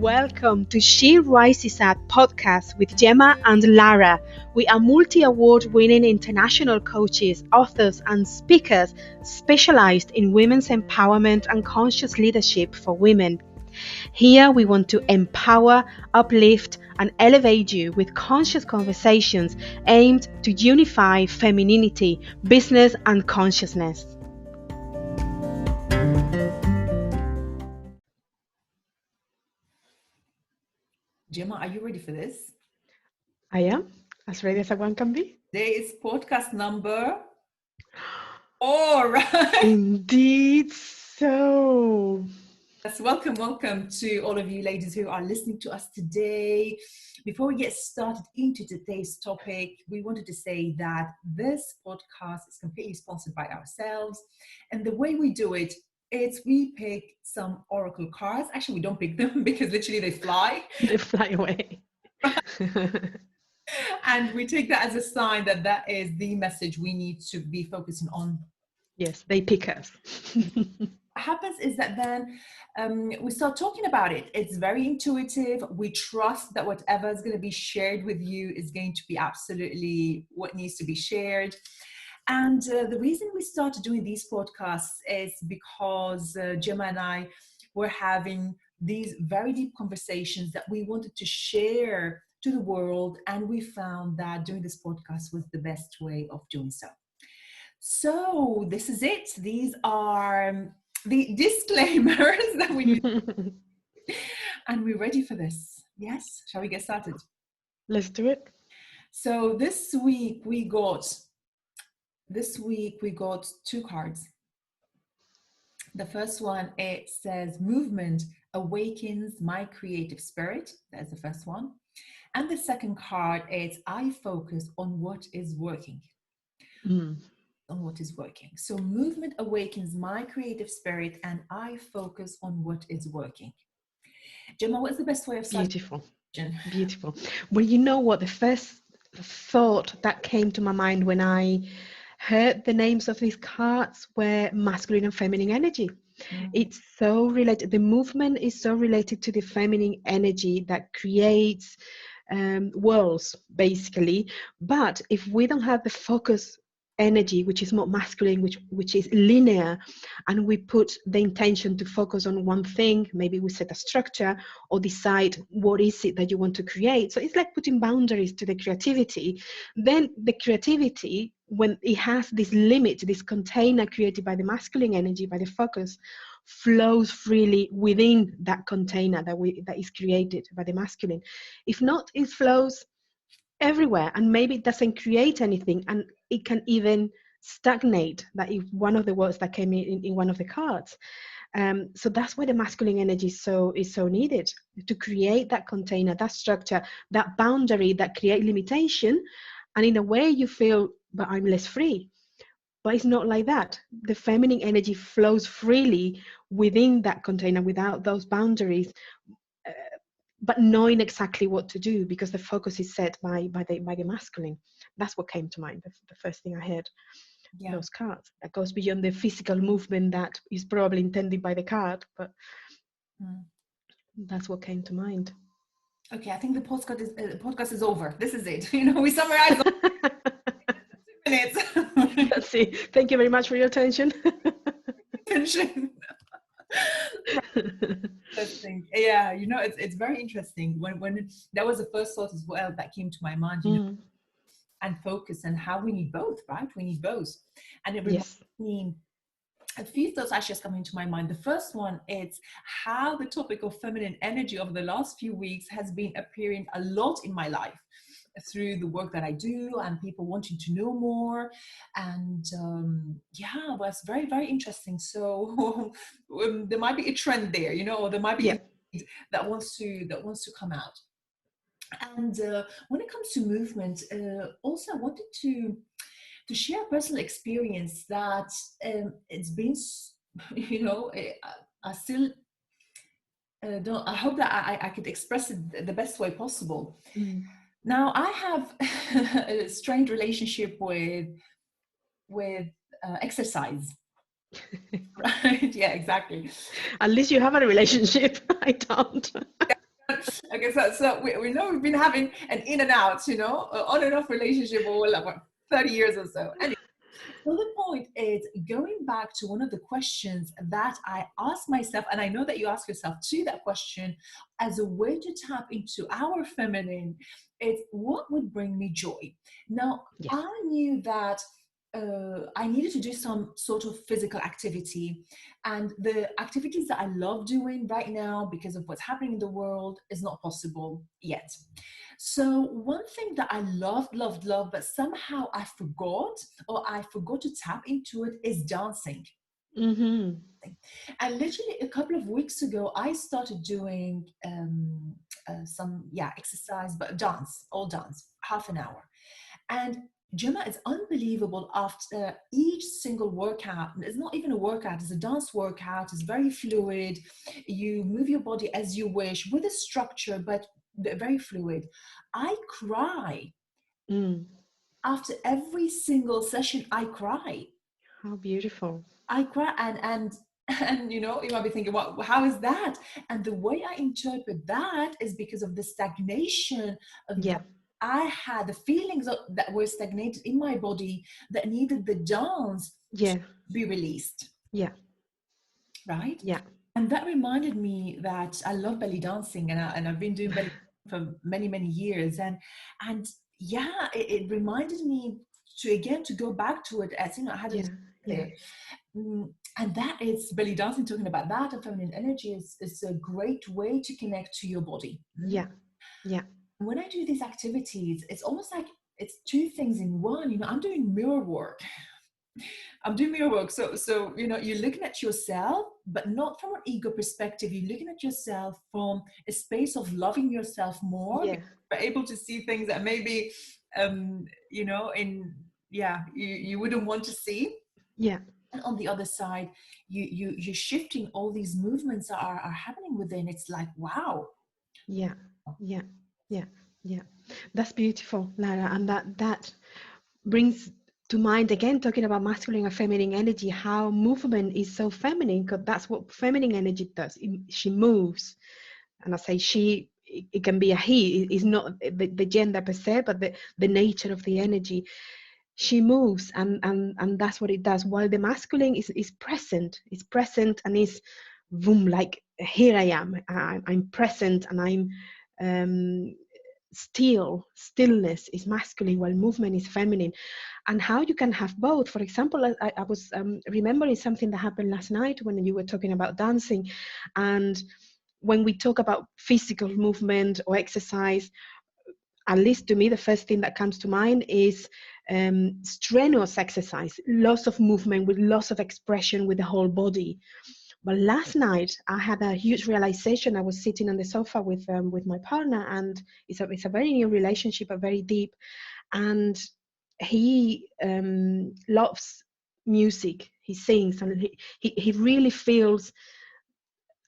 Welcome to She Rises Up podcast with Gemma and Lara. We are multi-award winning international coaches, authors and speakers specialized in women's empowerment and conscious leadership for women. Here we want to empower, uplift and elevate you with conscious conversations aimed to unify femininity, business and consciousness. Gemma, are you ready for this? I am as ready as one can be. Today is podcast number 4, right? Indeed so. Yes, welcome to all of you ladies who are listening to us today. Before we get started into today's topic, we wanted to say that this podcast is completely sponsored by ourselves. And the way we do it is we pick some oracle cards. Actually, we don't pick them because literally they fly. They fly away. And we take that as a sign that that is the message we need to be focusing on. Yes, they pick us. What happens is that then we start talking about it. It's very intuitive. We trust that whatever is going to be shared with you is going to be absolutely what needs to be shared. And the reason we started doing these podcasts is because Gemma and I were having these very deep conversations that we wanted to share to the world, and we found that doing this podcast was the best way of doing so. So this is it. These are the disclaimers that we need. And we're ready for this. Yes? Shall we get started? Let's do it. So this week we got 2 cards. The first one, it says movement awakens my creative spirit. That's the first one. And the second card is I focus on what is working. On what is working. So movement awakens my creative spirit and I focus on what is working. Gemma, what's the best way of starting? Beautiful. Well, you know what? The first thought that came to my mind when I heard the names of these cards were masculine and feminine energy. It's so related. The movement is so related to the feminine energy that creates worlds, basically. But if we don't have the focus energy, which is more masculine, which is linear, and we put the intention to focus on one thing, maybe we set a structure or decide what is it that you want to create. So it's like putting boundaries to the creativity. Then the creativity, when it has this limit, this container created by the masculine energy, by the focus, flows freely within that container that is created by the masculine. If not, it flows everywhere and maybe it doesn't create anything, and it can even stagnate. That is one of the words that came in one of the cards. So that's why the masculine energy is so needed, to create that container, that structure, that boundary that create limitation. And in a way you feel, but I'm less free. But it's not like that. The feminine energy flows freely within that container without those boundaries, but knowing exactly what to do because the focus is set by the masculine. That's what came to mind, the first thing I heard. Yeah. Those cards that goes beyond the physical movement that is probably intended by the card, but that's what came to mind. Okay, I think the podcast is over. This is it. We summarize 2 minutes. That's it. Thank you very much for your attention. Interesting. Yeah, it's very interesting when that was the first thought as well that came to my mind, and focus, and how we need both, right? We need both. And it reminds me, a few thoughts actually just coming to my mind. The first one is how the topic of feminine energy over the last few weeks has been appearing a lot in my life through the work that I do and people wanting to know more. And it was very, very interesting. So there might be a trend there, or there might be that wants to come out. And when it comes to movement, also I wanted to share a personal experience that it's been, I still don't. I hope that I could express it the best way possible. Now I have a strange relationship with exercise. Right? Yeah, exactly. At least you have a relationship. I don't. Okay, so we know we've been having an in and out, on and off relationship over like what, 30 years or so. Anyway, so the point is going back to one of the questions that I ask myself, and I know that you ask yourself too, that question as a way to tap into our feminine, it's what would bring me joy. Now, Yes. I knew that I needed to do some sort of physical activity. And the activities that I love doing right now, because of what's happening in the world, is not possible yet. So one thing that I loved, but somehow I forgot, or I forgot to tap into it, is dancing. Mm-hmm. And literally a couple of weeks ago, I started doing some exercise, but all dance, half an hour. And Gemma, it's unbelievable. After each single workout, it's not even a workout, it's a dance workout, it's very fluid. You move your body as you wish with a structure, but very fluid. I cry. After every single session, I cry. How beautiful. I cry, and you might be thinking, well, how is that? And the way I interpret that is because of the stagnation of that I had, the feelings that were stagnated in my body that needed the dance to be released. Yeah. Right? Yeah. And that reminded me that I love belly dancing, and I've been doing belly for many, many years. And yeah, it reminded me to go back to it, as I had it there. And that is belly dancing, talking about that, and feminine energy is a great way to connect to your body. Yeah. Yeah. When I do these activities, it's almost like it's two things in one. I'm doing mirror work. So you're looking at yourself, but not from an ego perspective. You're looking at yourself from a space of loving yourself more. Yeah. You're able to see things that maybe you wouldn't want to see. Yeah. And on the other side, you're shifting all these movements that are happening within. It's like, wow. Yeah. Yeah. Yeah. Yeah. That's beautiful, Lara. And that brings to mind, again, talking about masculine and feminine energy, how movement is so feminine, because that's what feminine energy does. She moves. And I say she, it can be a he. It's not the gender per se, but the nature of the energy. She moves, and that's what it does. While the masculine is present. It's present and is boom, like here I am. I'm present, and I'm stillness is masculine, while movement is feminine. And how you can have both. For example, I was remembering something that happened last night when you were talking about dancing. And when we talk about physical movement or exercise, at least to me, the first thing that comes to mind is strenuous exercise, lots of movement with lots of expression with the whole body. But last night I had a huge realization. I was sitting on the sofa with my partner, and it's a very new relationship, but very deep. And he loves music. He sings, and he really feels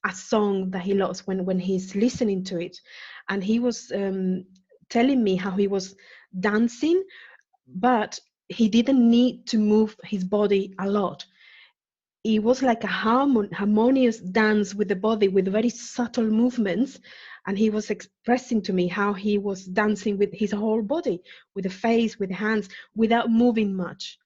a song that he loves when he's listening to it. And he was telling me how he was dancing, but he didn't need to move his body a lot. It was like a harmonious dance with the body, with very subtle movements. And he was expressing to me how he was dancing with his whole body, with the face, with the hands, without moving much.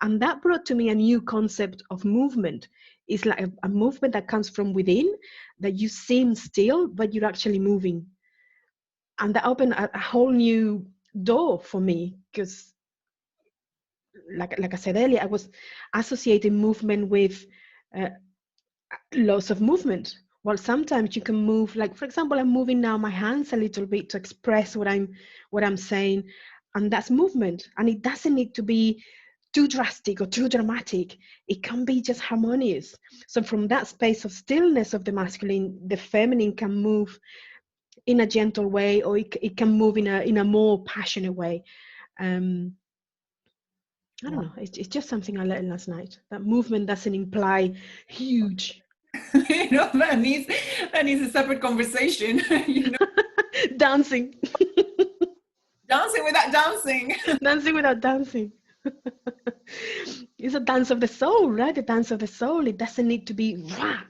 And that brought to me a new concept of movement. It's like a movement that comes from within, that you seem still, but you're actually moving. And that opened a whole new door for me, because like I said earlier, I was associating movement with lots of movement. Well, sometimes you can move, like, for example, I'm moving now my hands a little bit to express what I'm saying, and that's movement. And it doesn't need to be too drastic or too dramatic. It can be just harmonious. So from that space of stillness of the masculine, the feminine can move in a gentle way, or it can move in a more passionate way. I don't know. It's just something I learned last night. That movement doesn't imply huge. That needs a separate conversation. Dancing. Dancing without dancing. Dancing without dancing. It's a dance of the soul, right? The dance of the soul. It doesn't need to be rah.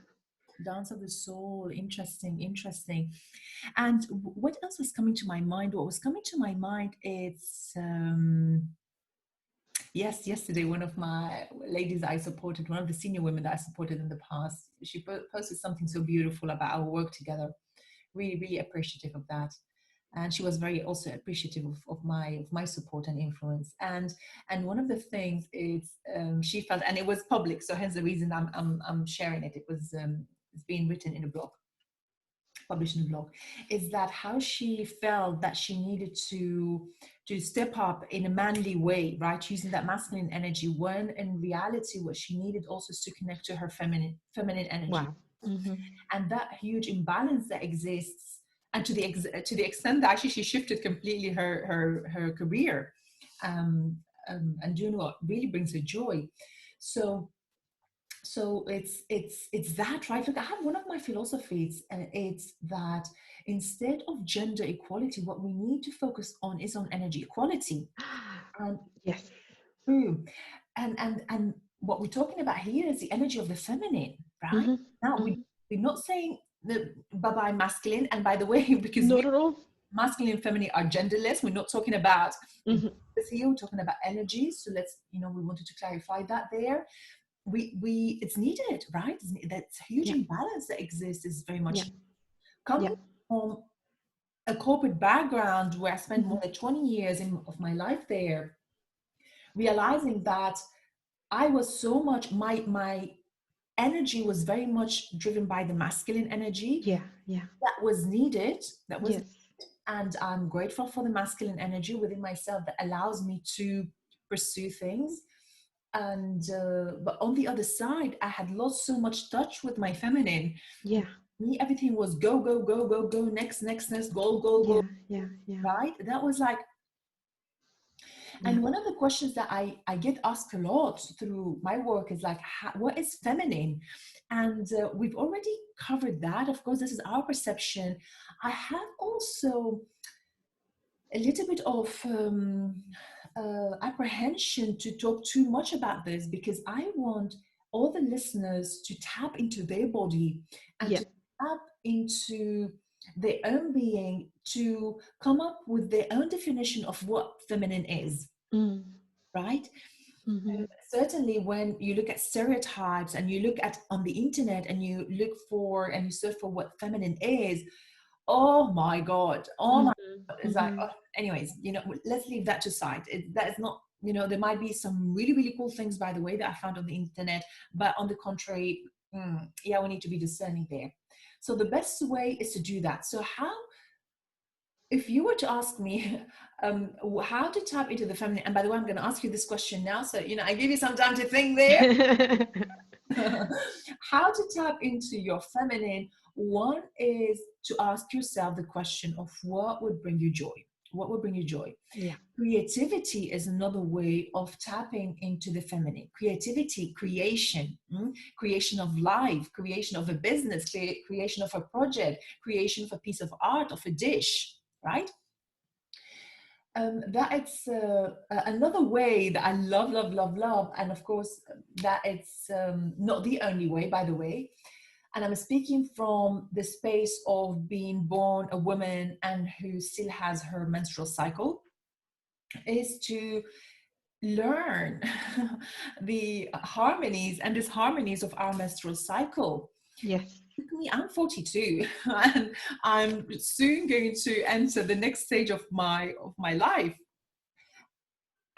Dance of the soul. Interesting, interesting. And what else was coming to my mind? What was coming to my mind is yes, yesterday one of my ladies I supported, one of the senior women that I supported in the past, she posted something so beautiful about our work together. Really, really appreciative of that. And she was very also appreciative of my support and influence. And one of the things is she felt, and it was public, so hence the reason I'm sharing it. It was it's being written in a blog, published in a blog, is that how she felt that she needed to step up in a manly way, right, using that masculine energy, when in reality what she needed also is to connect to her feminine energy. Wow. Mm-hmm. And that huge imbalance that exists, and to the extent that actually she shifted completely her career, and doing what really brings her joy. So it's that, right? Look, I have one of my philosophies, and it's that instead of gender equality, what we need to focus on is on energy equality. And yes. And what we're talking about here is the energy of the feminine, right? Mm-hmm. Now Mm-hmm. we're not saying the bye-bye masculine, and by the way, because Not at all. masculine and feminine are genderless, we're not talking about Mm-hmm. here, we're talking about energy. So let's, we wanted to clarify that there. We it's needed, right? That huge imbalance that exists is very much coming from a corporate background where I spent more than 20 years of my life there, realizing that I was so much, my energy was very much driven by the masculine energy. That was needed. And I'm grateful for the masculine energy within myself that allows me to pursue things. And but on the other side, I had lost so much touch with my feminine. Me, everything was go, go, go, go, go, next, go. Right? That was like, and one of the questions that I get asked a lot through my work is like, what is feminine? And we've already covered that. Of course, this is our perception. I have also a little bit of apprehension to talk too much about this, because I want all the listeners to tap into their body and to tap into their own being, to come up with their own definition of what feminine is. Right? Certainly when you look at stereotypes and you look at on the internet and you look for and you search for what feminine is, oh my god, it's like, anyways, let's leave that to side. That is not, there might be some really, really cool things, by the way, that I found on the internet, but on the contrary, we need to be discerning there. So the best way is to do that. So if you were to ask me how to tap into the feminine, and by the way, I'm going to ask you this question now, so I give you some time to think there. How to tap into your feminine? One is to ask yourself the question of what would bring you joy. What would bring you joy? Creativity is another way of tapping into the feminine. Creativity, creation of life, creation of a business, creation of a project, creation of a piece of art, of a dish, right? That it's another way that I love, and of course that it's not the only way, by the way, and I'm speaking from the space of being born a woman and who still has her menstrual cycle, is to learn the harmonies and disharmonies of our menstrual cycle. I'm 42 and I'm soon going to enter the next stage of my life.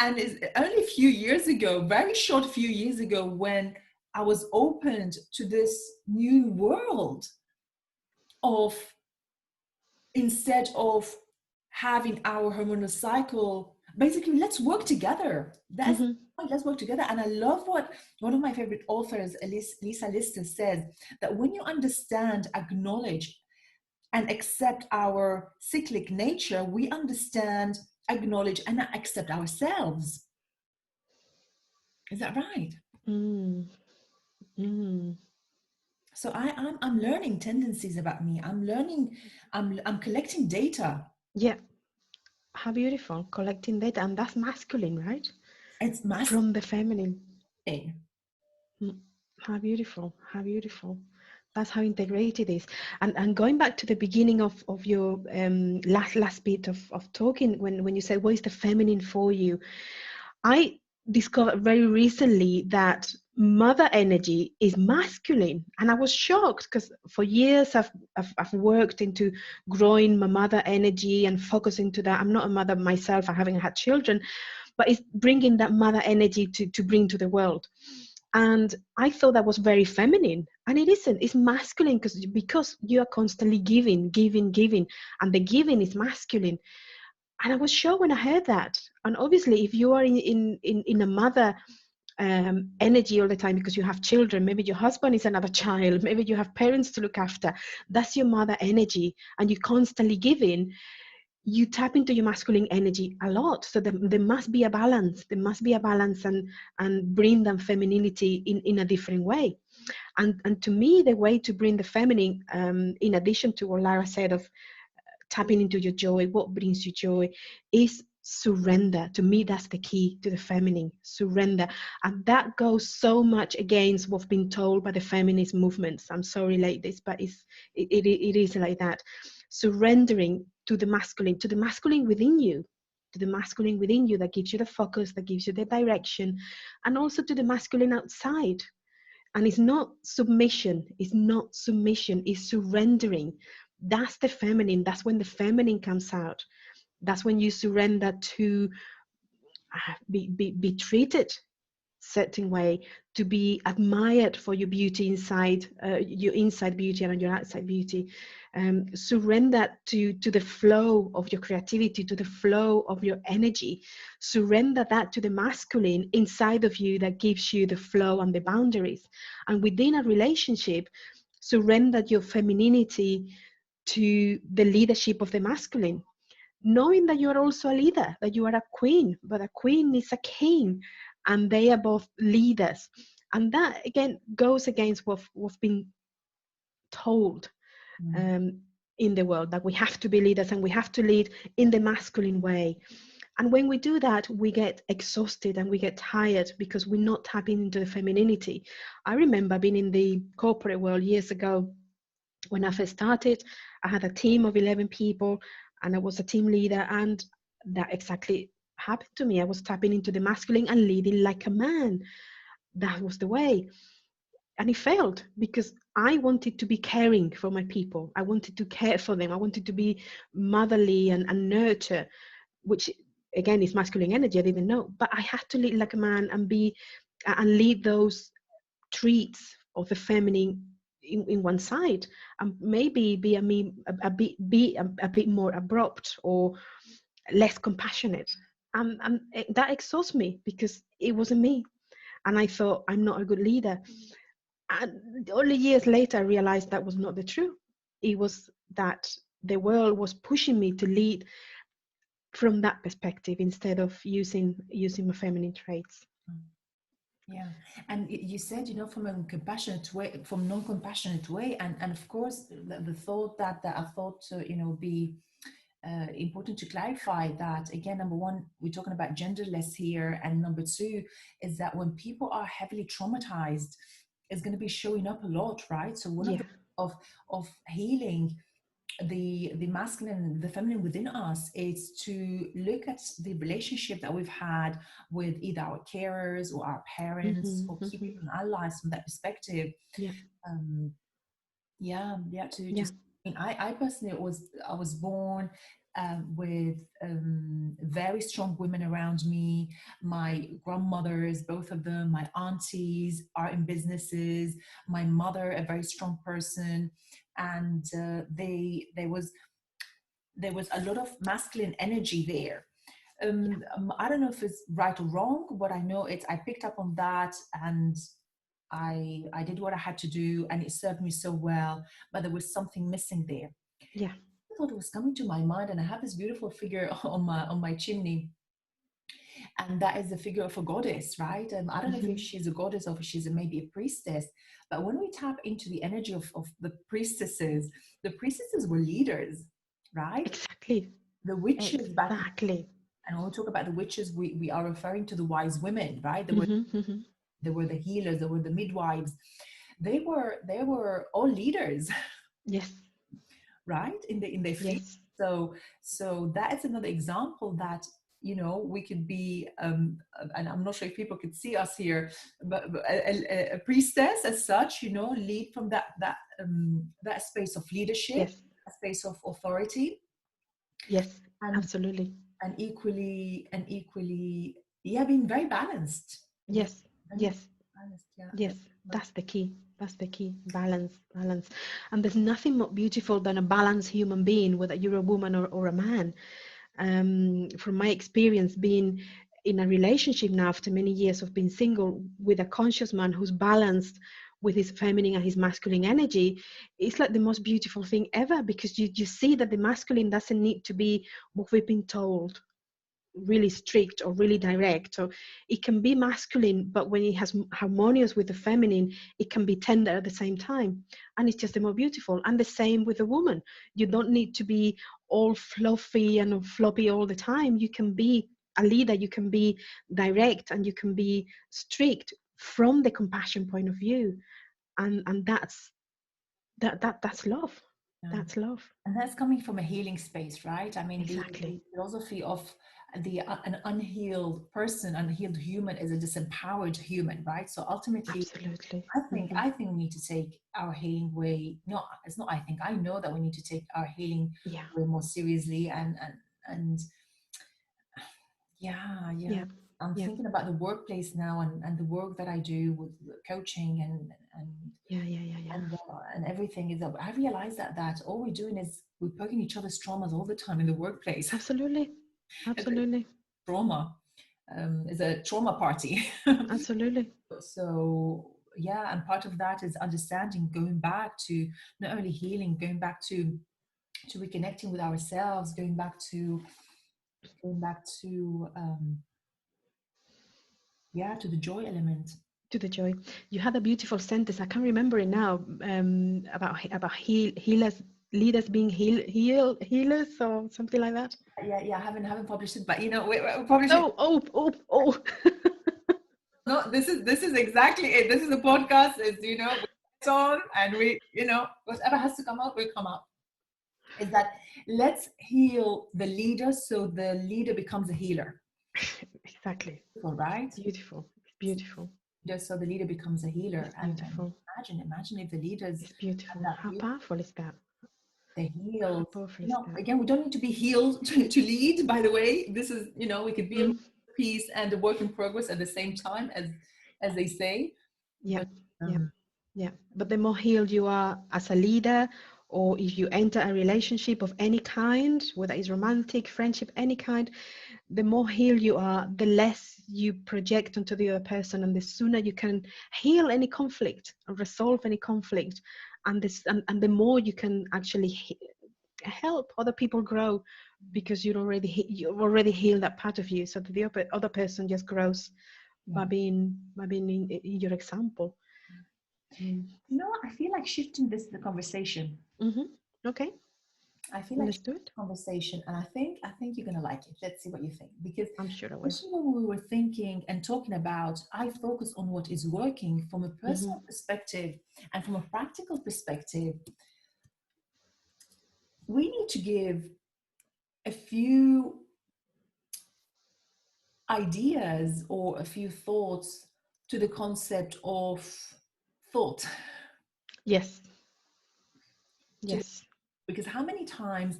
And it's only a few years ago, very short few years ago, when I was opened to this new world of, instead of having our hormonal cycle, basically, let's work together. Let's work together. And I love what one of my favorite authors, Lisa Lister, says, that when you understand, acknowledge, and accept our cyclic nature, we understand, acknowledge, and accept ourselves. Is that right? So I'm learning tendencies about me. I'm learning. I'm collecting data. How beautiful, collecting data, and that's masculine, right? It's masculine from the feminine. How beautiful! How beautiful! That's how integrated it is. And going back to the beginning of your last bit of talking, when you said, what is the feminine for you? I discovered very recently that mother energy is masculine, and I was shocked because for years I've worked into growing my mother energy and focusing to that. I'm not a mother myself, I haven't had children, but it's bringing that mother energy to bring to the world. And I thought that was very feminine, and it isn't. It's masculine because you are constantly giving, and the giving is masculine. And I was shocked when I heard that. And obviously, if you are in a mother energy all the time because you have children, maybe your husband is another child, maybe you have parents to look after, that's your mother energy, and you constantly giving, you tap into your masculine energy a lot. So there must be a balance. There must be a balance, and bring that femininity in a different way. And to me, the way to bring the feminine, in addition to what Lara said of tapping into your joy, what brings you joy, is surrender. To me, that's the key to the feminine, surrender. And that goes so much against what's been told by the feminist movements. I'm sorry, ladies, but it is like that. Surrendering to the masculine within you, to the masculine within you that gives you the focus, that gives you the direction, and also to the masculine outside. And it's not submission, it's surrendering. That's the feminine. That's when the feminine comes out. That's when you surrender to be treated certain way, to be admired for your beauty inside, your inside beauty and your outside beauty. Surrender to the flow of your creativity, to the flow of your energy. Surrender that to the masculine inside of you that gives you the flow and the boundaries. And within a relationship, surrender your femininity to the leadership of the masculine, knowing that you are also a leader, that you are a queen, but a queen is a king, and they are both leaders. And that again goes against what's been told in the world, that we have to be leaders and we have to lead in the masculine way. And when we do that, we get exhausted and we get tired because we're not tapping into the femininity. I remember being in the corporate world years ago. When I first started, I had a team of 11 people and I was a team leader, and that exactly happened to me. I was tapping into the masculine and leading like a man. That was the way. And it failed because I wanted to be caring for my people. I wanted to care for them. I wanted to be motherly and nurture, which again is masculine energy. I didn't know, but I had to lead like a man and lead those traits of the feminine in one side, and maybe be a bit more abrupt or less compassionate. And that exhausts me because it wasn't me. And I thought, I'm not a good leader. And only years later, I realized that was not the truth. It was that the world was pushing me to lead from that perspective instead of using my feminine traits. Yeah, and you said, from a compassionate way, from non-compassionate way, and of course, the thought that I thought to, be important to clarify that, again, number one, we're talking about genderless here, and number two is that when people are heavily traumatized, it's going to be showing up a lot, right? So one of healing the masculine, the feminine within us, is to look at the relationship that we've had with either our carers or our parents or key people in our lives from that perspective. Just, I personally I was born with very strong women around me. My grandmothers, both of them, my aunties are in businesses, my mother, a very strong person, and there was a lot of masculine energy there. I don't know if it's right or wrong, but I know I picked up on that, and I did what I had to do, and it served me so well, but there was something missing there. Yeah. I thought it was coming to my mind, and I have this beautiful figure on my chimney, and that is the figure of a goddess, right? I don't know if she's a goddess or if she's maybe a priestess, but when we tap into the energy of the priestesses were leaders, right? Exactly. The witches exactly. And when we talk about the witches, we are referring to the wise women, right? They were the healers, they were the midwives. they were all leaders. Yes. Right, in their field. Yes. So that is another example that, you know, we could be and I'm not sure if people could see us here, but a priestess as such, you know, lead from that space of leadership, Yes. a space of authority. Yes. and Absolutely. and equally, yeah, being very balanced. Yes. Very Yes. balanced, yeah. Yes. That's the key. That's the key. Balance. Balance. And there's nothing more beautiful than a balanced human being, whether you're a woman or a man. From my experience being in a relationship now after many years of being single with a conscious man who's balanced with his feminine and his masculine energy, it's like the most beautiful thing ever, because you see that the masculine doesn't need to be what we've been told, really strict or really direct. So it can be masculine, but when it has harmonious with the feminine, it can be tender at the same time, and it's just the more beautiful. And the same with a woman. You don't need to be all fluffy and floppy all the time. You can be a leader, you can be direct, and you can be strict from the compassion point of view. And that's love. Yeah. That's love. And that's coming from a healing space, right? I mean, Exactly. the philosophy of an unhealed person, unhealed human, is a disempowered human, right? So ultimately, Absolutely. I think we need to take our healing way. No, it's not. I think I know that we need to take our healing Yeah. way more seriously, and yeah. Yeah. I'm Yeah. thinking about the workplace now, and the work that I do with coaching and Yeah. and everything is. I realize that all we're doing is we're poking each other's traumas all the time in the workplace. Absolutely. It's a Absolutely. trauma. Is a trauma party. Absolutely. So yeah, and part of that is understanding, going back to not only healing, going back to reconnecting with ourselves, going back to yeah, to the joy element. To the joy. You had a beautiful sentence. I can't remember it now. About healers, leaders being healers or something like that. Yeah, I haven't published it, but you know, we'll publish it. Oh. No, this is exactly it. This is a podcast. It's, you know, it's on, and we, you know, whatever has to come out will come out. Is that let's heal the leader so the leader becomes a healer. Exactly. Right? Beautiful. It's beautiful. So the leader becomes a healer. It's beautiful. And imagine if the leaders. It's beautiful. How powerful is that? They heal. How powerful You is know, that? again, we don't need to be healed to lead. By the way, this is, you know, we could be in peace and a work in progress at the same time, as they say. Yeah. But, yeah. But the more healed you are as a leader, or if you enter a relationship of any kind, whether it's romantic, friendship, any kind, the more healed you are, the less you project onto the other person, and the sooner you can heal any conflict and resolve any conflict, and the more you can actually help other people grow, because you've already healed that part of you, so that the other person just grows by being in your example. You know, I feel like shifting the conversation. Okay. I feel like Let's do it. Conversation, and I think you're gonna like it. Let's see what you think, because I'm sure I will. especially when we were thinking and talking about, I focus on what is working from a personal perspective and from a practical perspective. We need to give a few ideas or a few thoughts to the concept of thought. Yes. Because how many times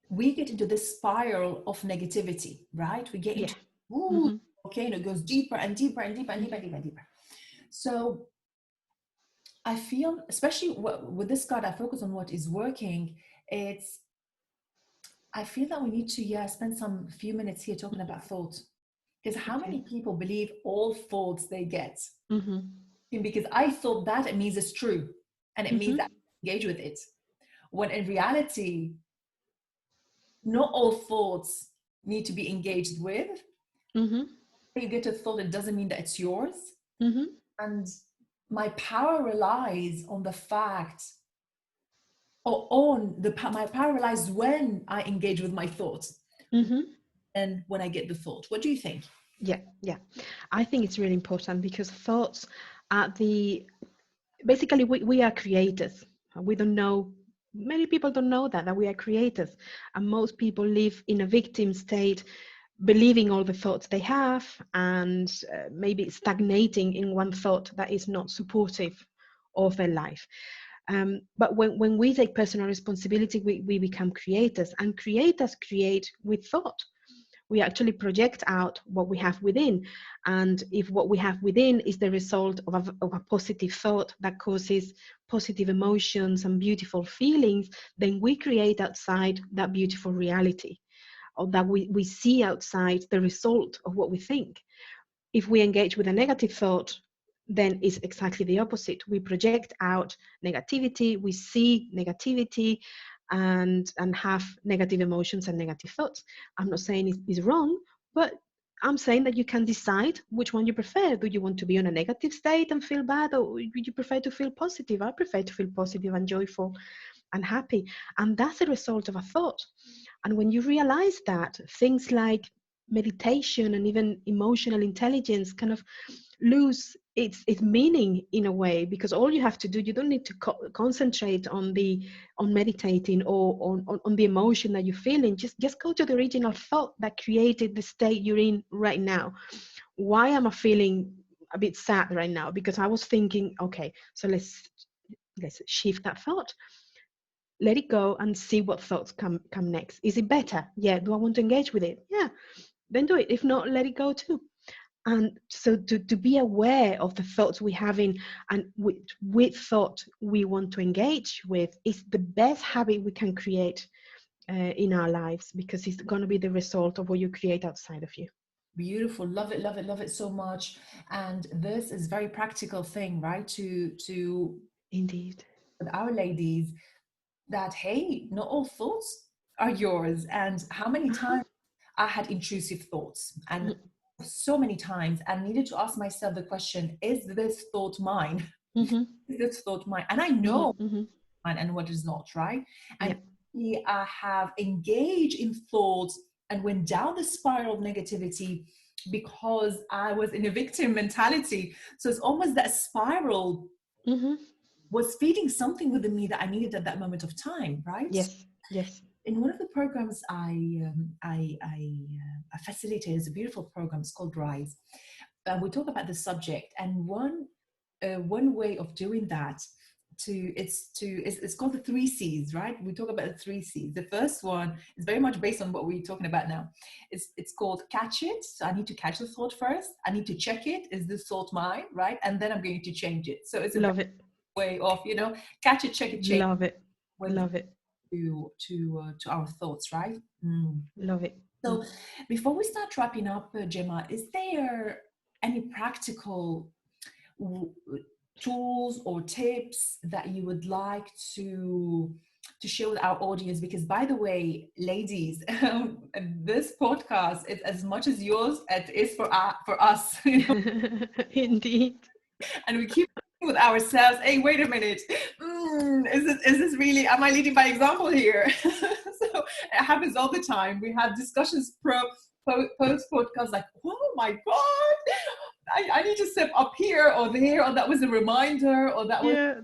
we get into this spiral of negativity, right? We get into okay, and it goes deeper and deeper and deeper and deeper and deeper and deeper. So I feel, especially with this card, I focus on what is working. I feel that we need to spend some few minutes here talking about thought, because how many people believe all thoughts they get? Because I thought that, it means it's true, and it means that I engage with it. When in reality, not all thoughts need to be engaged with. When you get a thought, it doesn't mean that it's yours. And my power relies on the fact, my power relies when I engage with my thoughts, and when I get the thought. What do you think? Yeah, I think it's really important, because thoughts basically we are creators. We don't know, many people don't know that we are creators, and most people live in a victim state, believing all the thoughts they have, and maybe stagnating in one thought that is not supportive of their life. But when we take personal responsibility, we become creators, and creators create with thought. We actually project out what we have within. And if what we have within is the result of a positive thought that causes positive emotions and beautiful feelings, then we create outside that beautiful reality, or that we see outside the result of what we think. If we engage with a negative thought, then it's exactly the opposite. We project out negativity, we see negativity, and have negative emotions and negative thoughts. I'm not saying it's wrong, but I'm saying that you can decide which one you prefer. Do you want to be on a negative state and feel bad, or would you prefer to feel positive? I prefer to feel positive and joyful and happy. And that's a result of a thought. And when you realize that, things like meditation and even emotional intelligence kind of lose its meaning in a way, because all you have to do, you don't need to concentrate on meditating or on the emotion that you're feeling. Just go to the original thought that created the state you're in right now. Why am I feeling a bit sad right now? Because I was thinking, okay, so let's shift that thought, let it go, and see what thoughts come next. Is it better? Yeah. Do I want to engage with it? Yeah. Then do it. If not, let it go too. And so to be aware of the thoughts we have in, and with thought we want to engage with, is the best habit we can create in our lives, because it's going to be the result of what you create outside of you. Beautiful. Love it, love it, love it so much. And this is very practical thing, right? To Indeed. with our ladies, that hey, not all thoughts are yours. And how many times I had intrusive thoughts, and so many times I needed to ask myself the question, is this thought mine? Is this thought mine? And I know mine and what is not, right? And I have engaged in thoughts and went down the spiral of negativity because I was in a victim mentality. So it's almost that spiral was feeding something within me that I needed at that moment of time, right? Yes, yes. In one of the programs I facilitated, is a beautiful program. It's called Rise. We talk about the subject, and one way of doing that it's called the 3 C's, right? We talk about the 3 C's. The first one is very much based on what we're talking about now. It's called catch it. So I need to catch the thought first. I need to check it. Is this thought mine, right? And then I'm going to change it. So it's a Love it. way of, catch it, check it, change. Love it. Love it. To our thoughts, right? Love it. So before we start wrapping up, Gemma, is there any practical tools or tips that you would like to share with our audience? Because, by the way, ladies, this podcast is as much as yours as it is for us. Indeed. And we keep with ourselves, hey, wait a minute, is this really, am I leading by example here? So it happens all the time. We have discussions post podcast, like, oh my god, I need to step up here or there, or that was a reminder, or that was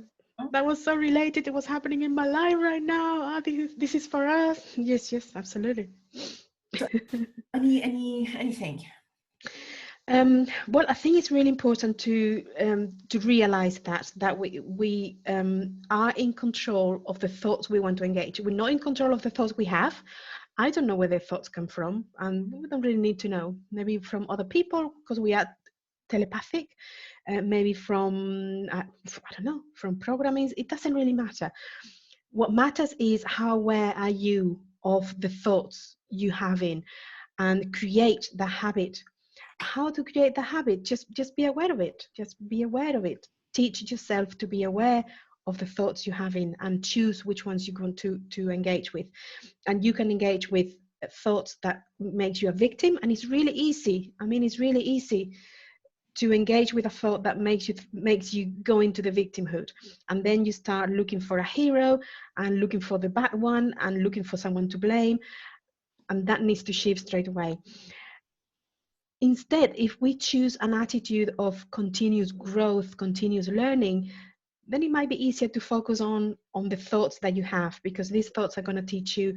that was so related, it was happening in my life right now. This is for us. Yes, absolutely. So, anything? Well, I think it's really important to realize that we are in control of the thoughts we want to engage. We're not in control of the thoughts we have. I don't know where their thoughts come from, and we don't really need to know. Maybe from other people, because we are telepathic. Maybe from I don't know, from programming. It doesn't really matter. What matters is how aware are you of the thoughts you have in, and create the habit. How to create the habit? Just be aware of it. Just be aware of it. Teach yourself to be aware of the thoughts you have in, and choose which ones you're going to engage with. And you can engage with thoughts that makes you a victim, and it's really easy. I mean, it's really easy to engage with a thought that makes you go into the victimhood, and then you start looking for a hero and looking for the bad one and looking for someone to blame, and that needs to shift straight away. instead, if we choose an attitude of continuous growth, continuous learning, then it might be easier to focus on the thoughts that you have, because these thoughts are going to teach you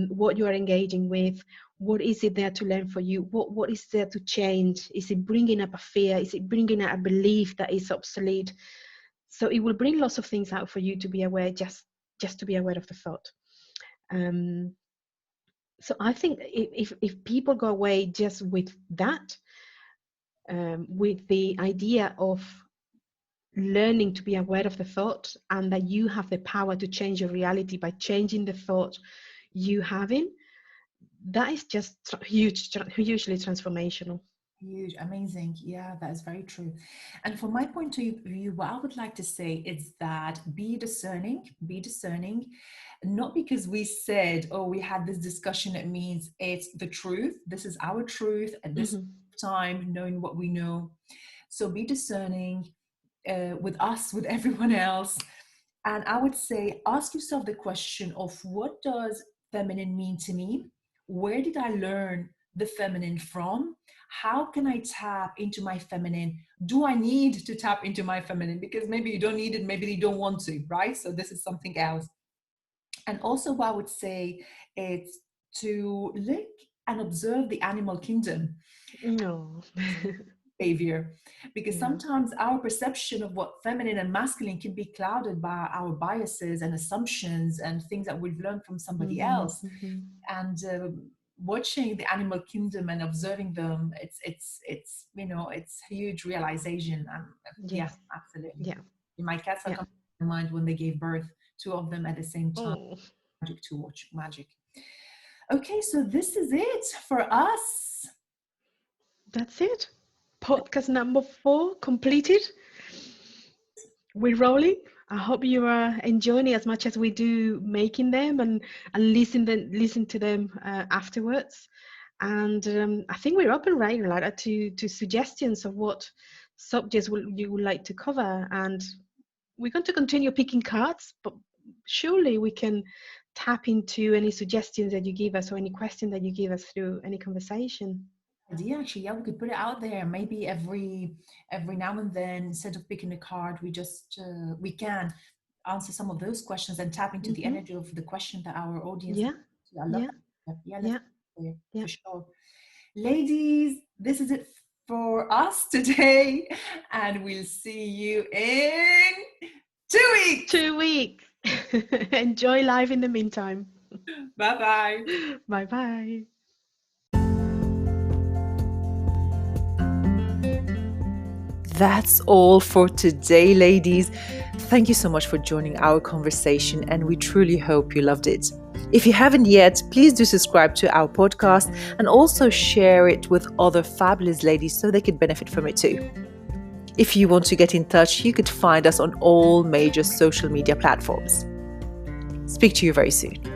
what you are engaging with. What is it there to learn for you? What is there to change? Is it bringing up a fear? Is it bringing up a belief that is obsolete? So it will bring lots of things out for you to be aware, just to be aware of the thought. So I think if people go away just with that, with the idea of learning to be aware of the thought, and that you have the power to change your reality by changing the thought you having, that is just hugely transformational. Huge, amazing. Yeah, that is very true. And from my point of view, what I would like to say is that be discerning, not because we said, oh, we had this discussion, it means it's the truth. This is our truth at this time, knowing what we know. So be discerning with us, with everyone else. And I would say, ask yourself the question of, what does feminine mean to me? Where did I learn the feminine from? How can I tap into my feminine? Do I need to tap into my feminine? Because maybe you don't need it, maybe you don't want to, right? So this is something else. And also what I would say is to look and observe the animal kingdom. No. Behavior, because sometimes our perception of what feminine and masculine can be clouded by our biases and assumptions and things that we've learned from somebody else. And watching the animal kingdom and observing them, it's it's huge realization. Yeah, absolutely. Yeah, my cats are coming to mind when they gave birth, 2 of them at the same time. Magic to watch, magic. Okay, so this is it for us. That's it. Podcast number 4 completed. We're rolling. I hope you are enjoying it as much as we do making them and listen to them afterwards. And I think we're open, right, Lara, to suggestions of what subjects you would like to cover. And we're going to continue picking cards, but surely we can tap into any suggestions that you give us or any question that you give us through any conversation. Idea, actually. Yeah, we could put it out there. Maybe every now and then, instead of picking a card, we just we can answer some of those questions and tap into the energy of the question that our audience. I love that. For sure. Ladies, this is it for us today, and we'll see you in 2 weeks. 2 weeks. Enjoy life in the meantime. Bye-bye. Bye-bye. That's all for today, ladies. Thank you so much for joining our conversation, and we truly hope you loved it. If you haven't yet, please do subscribe to our podcast and also share it with other fabulous ladies so they could benefit from it too. If you want to get in touch, you could find us on all major social media platforms. Speak to you very soon.